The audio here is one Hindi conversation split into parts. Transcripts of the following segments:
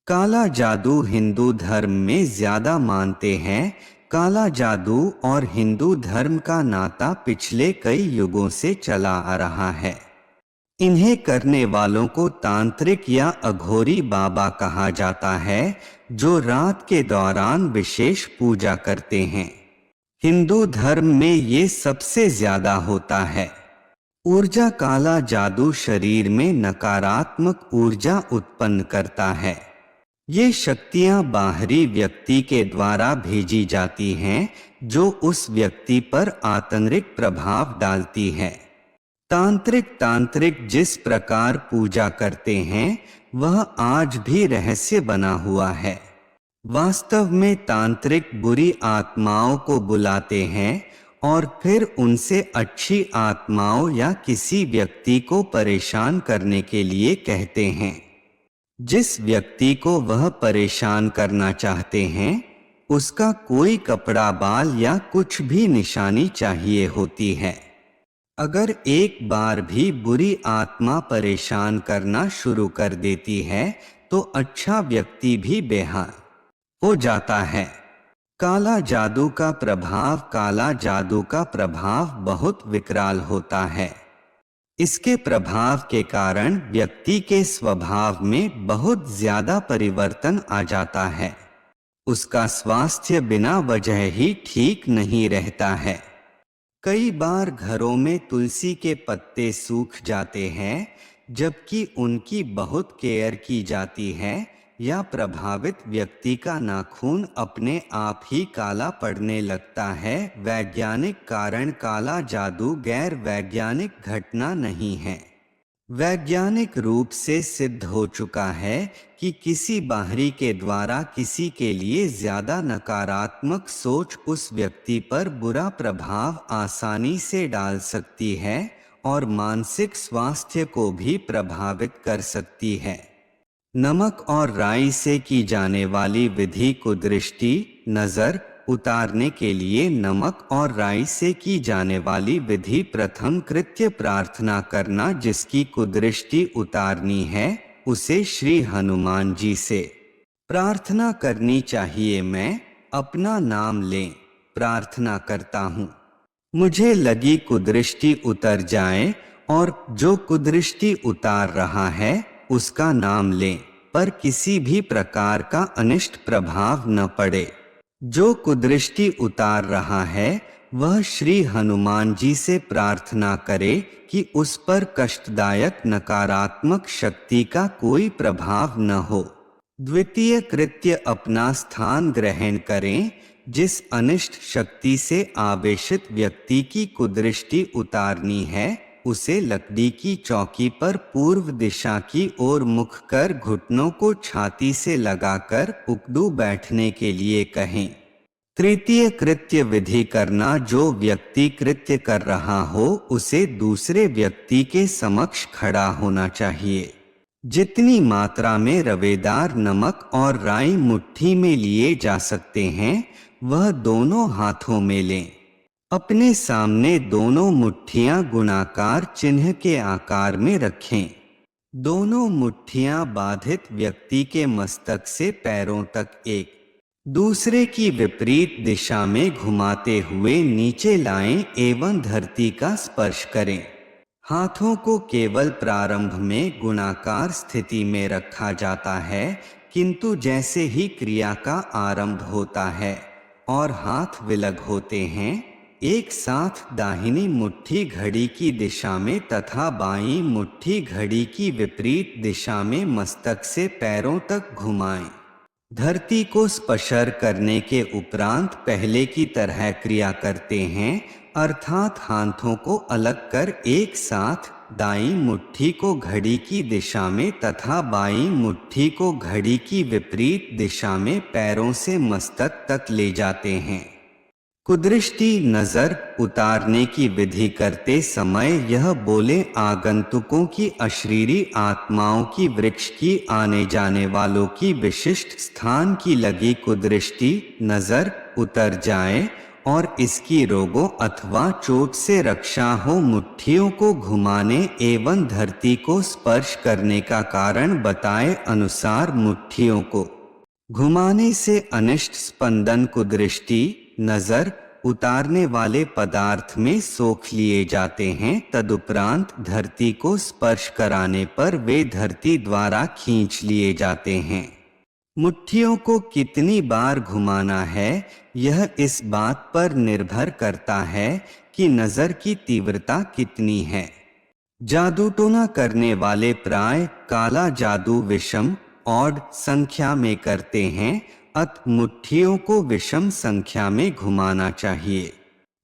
काला जादू हिंदू धर्म में ज्यादा मानते हैं। काला जादू और हिंदू धर्म का नाता पिछले कई युगों से चला आ रहा है। इन्हें करने वालों को तांत्रिक या अघोरी बाबा कहा जाता है, जो रात के दौरान विशेष पूजा करते हैं। हिंदू धर्म में ये सबसे ज्यादा होता है। ऊर्जा काला जादू शरीर में नकारात्मक ऊर्जा उत्पन्न करता है। ये शक्तियां बाहरी व्यक्ति के द्वारा भेजी जाती हैं, जो उस व्यक्ति पर आंतरिक प्रभाव डालती है। तांत्रिक जिस प्रकार पूजा करते हैं, वह आज भी रहस्य बना हुआ है। वास्तव में तांत्रिक बुरी आत्माओं को बुलाते हैं और फिर उनसे अच्छी आत्माओं या किसी व्यक्ति को परेशान करने के लिए कहते हैं। जिस व्यक्ति को वह परेशान करना चाहते हैं, उसका कोई कपड़ा, बाल या कुछ भी निशानी चाहिए होती है। अगर एक बार भी बुरी आत्मा परेशान करना शुरू कर देती है, तो अच्छा व्यक्ति भी बेहाल हो जाता है। काला जादू का प्रभाव बहुत विकराल होता है। इसके प्रभाव के कारण व्यक्ति के स्वभाव में बहुत ज्यादा परिवर्तन आ जाता है। उसका स्वास्थ्य बिना वजह ही ठीक नहीं रहता है। कई बार घरों में तुलसी के पत्ते सूख जाते हैं, जबकि उनकी बहुत केयर की जाती है, या प्रभावित व्यक्ति का नाखून अपने आप ही काला पड़ने लगता है। वैज्ञानिक कारण काला जादू गैर वैज्ञानिक घटना नहीं है। वैज्ञानिक रूप से सिद्ध हो चुका है कि किसी बाहरी के द्वारा किसी के लिए ज्यादा नकारात्मक सोच उस व्यक्ति पर बुरा प्रभाव आसानी से डाल सकती है और मानसिक स्वास्थ्य को भी प्रभावित कर सकती है। नमक और राई से की जाने वाली विधि कुदृष्टि नजर उतारने के लिए नमक और राई से की जाने वाली विधि प्रथम कृत्य प्रार्थना करना। जिसकी कुदृष्टि उतारनी है, उसे श्री हनुमान जी से प्रार्थना करनी चाहिए। मैं अपना नाम लें, प्रार्थना करता हूँ, मुझे लगी कुदृष्टि उतर जाए, और जो कुदृष्टि उतार रहा है उसका नाम लें, पर किसी भी प्रकार का अनिष्ट प्रभाव न पड़े। जो कुदृष्टि उतार रहा है वह श्री हनुमान जी से प्रार्थना करे कि उस पर कष्टदायक नकारात्मक शक्ति का कोई प्रभाव न हो। द्वितीय कृत्य अपना स्थान ग्रहण करें। जिस अनिष्ट शक्ति से आवेशित व्यक्ति की कुदृष्टि उतारनी है, उसे लकड़ी की चौकी पर पूर्व दिशा की ओर मुख कर घुटनों को छाती से लगाकर उकड़ू बैठने के लिए कहें। तृतीय कृत्य विधि करना। जो व्यक्ति कृत्य कर रहा हो उसे दूसरे व्यक्ति के समक्ष खड़ा होना चाहिए। जितनी मात्रा में रवेदार नमक और राई मुट्ठी में लिए जा सकते हैं, वह दोनों हाथों में लें। अपने सामने दोनों मुट्ठियां गुणाकार चिन्ह के आकार में रखें। दोनों मुट्ठियां बाधित व्यक्ति के मस्तक से पैरों तक एक दूसरे की विपरीत दिशा में घुमाते हुए नीचे लाएं एवं धरती का स्पर्श करें। हाथों को केवल प्रारंभ में गुणाकार स्थिति में रखा जाता है, किंतु जैसे ही क्रिया का आरंभ होता है और हाथ विलग होते हैं, एक साथ दाहिनी मुट्ठी घड़ी की दिशा में तथा बाईं मुट्ठी घड़ी की विपरीत दिशा में मस्तक से पैरों तक घुमाएं। धरती को स्पर्श करने के उपरांत पहले की तरह क्रिया करते हैं, अर्थात हाथों को अलग कर एक साथ दाईं मुट्ठी को घड़ी की दिशा में तथा बाईं मुट्ठी को घड़ी की विपरीत दिशा में पैरों से मस्तक तक ले जाते हैं। कुदृष्टि नजर उतारने की विधि करते समय यह बोले, आगंतुकों की अशरीरी आत्माओं की वृक्ष की आने जाने वालों की विशिष्ट स्थान की लगी कुदृष्टि नजर उतर जाए और इसकी रोगों अथवा चोट से रक्षा हो। मुट्ठियों को घुमाने एवं धरती को स्पर्श करने का कारण बताए अनुसार मुट्ठियों को घुमाने से अनिष्ट स्पंदन कुदृष्टि नजर उतारने वाले पदार्थ में सोख लिए जाते हैं। तदुपरांत धरती को स्पर्श कराने पर वे धरती द्वारा खींच लिए जाते हैं। मुट्ठियों को कितनी बार घुमाना है यह इस बात पर निर्भर करता है कि नजर की तीव्रता कितनी है। जादू टोना करने वाले प्राय काला जादू विषम ऑड संख्या में करते हैं, अत मुट्ठियों को विषम संख्या में घुमाना चाहिए।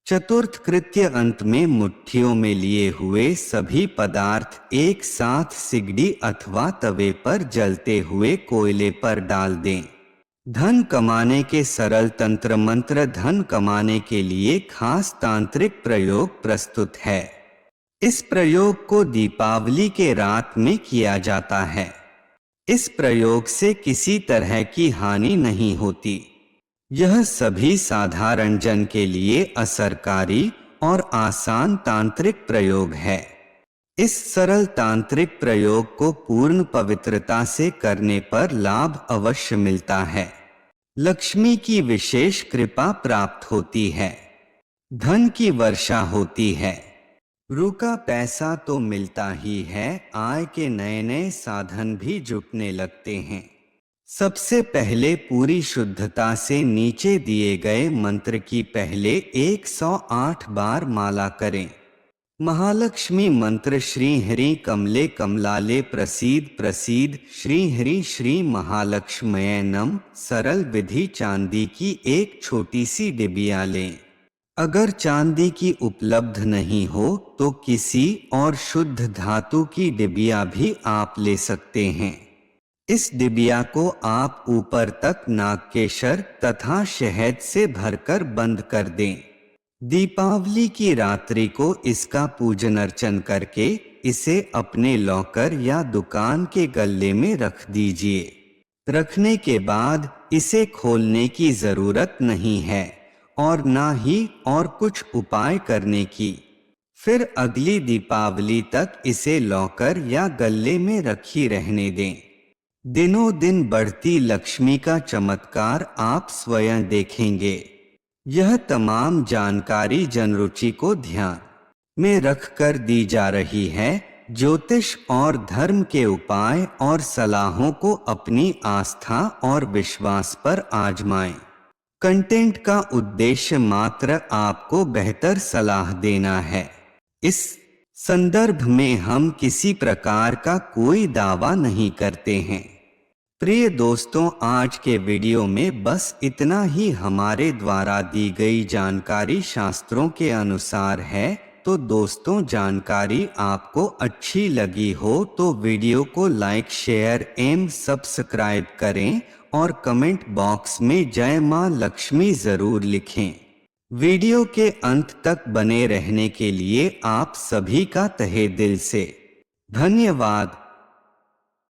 चतुर्थ कृत्य अंत में मुट्ठियों में लिए हुए सभी पदार्थ एक साथ सिगड़ी अथवा तवे पर जलते हुए कोयले पर डाल दें। धन कमाने के सरल तंत्र मंत्र। धन कमाने के लिए खास तांत्रिक प्रयोग प्रस्तुत है। इस प्रयोग को दीपावली के रात में किया जाता है। इस प्रयोग से किसी तरह की हानि नहीं होती। यह सभी साधारण जन के लिए असरकारी और आसान तांत्रिक प्रयोग है। इस सरल तांत्रिक प्रयोग को पूर्ण पवित्रता से करने पर लाभ अवश्य मिलता है। लक्ष्मी की विशेष कृपा प्राप्त होती है। धन की वर्षा होती है। रुका पैसा तो मिलता ही है। आय के नए नए साधन भी जुटने लगते हैं। सबसे पहले पूरी शुद्धता से नीचे दिए गए मंत्र की पहले 108 बार माला करें। महालक्ष्मी मंत्र श्री हरि कमले कमलाले प्रसीद प्रसीद श्री हरि श्री महालक्ष्मये नम। सरल विधि चांदी की एक छोटी सी डिबिया लें। अगर चांदी की उपलब्ध नहीं हो तो किसी और शुद्ध धातु की डिबिया भी आप ले सकते हैं। इस डिबिया को आप ऊपर तक नागकेशर तथा शहद से भरकर बंद कर दें। दीपावली की रात्रि को इसका पूजन अर्चन करके इसे अपने लॉकर या दुकान के गल्ले में रख दीजिए। रखने के बाद इसे खोलने की जरूरत नहीं है और ना ही और कुछ उपाय करने की। फिर अगली दीपावली तक इसे लॉकर या गल्ले में रखी रहने दें। दिनों दिन बढ़ती लक्ष्मी का चमत्कार आप स्वयं देखेंगे। यह तमाम जानकारी जनरुचि को ध्यान में रखकर दी जा रही है। ज्योतिष और धर्म के उपाय और सलाहों को अपनी आस्था और विश्वास पर आजमाएं। कंटेंट का उद्देश्य मात्र आपको बेहतर सलाह देना है। इस संदर्भ में हम किसी प्रकार का कोई दावा नहीं करते हैं। प्रिय दोस्तों, आज के वीडियो में बस इतना ही। हमारे द्वारा दी गई जानकारी शास्त्रों के अनुसार है। तो दोस्तों, जानकारी आपको अच्छी लगी हो तो वीडियो को लाइक शेयर एवं सब्सक्राइब करें और कमेंट बॉक्स में जय मां लक्ष्मी जरूर लिखें। वीडियो के अंत तक बने रहने के लिए आप सभी का तहे दिल से धन्यवाद।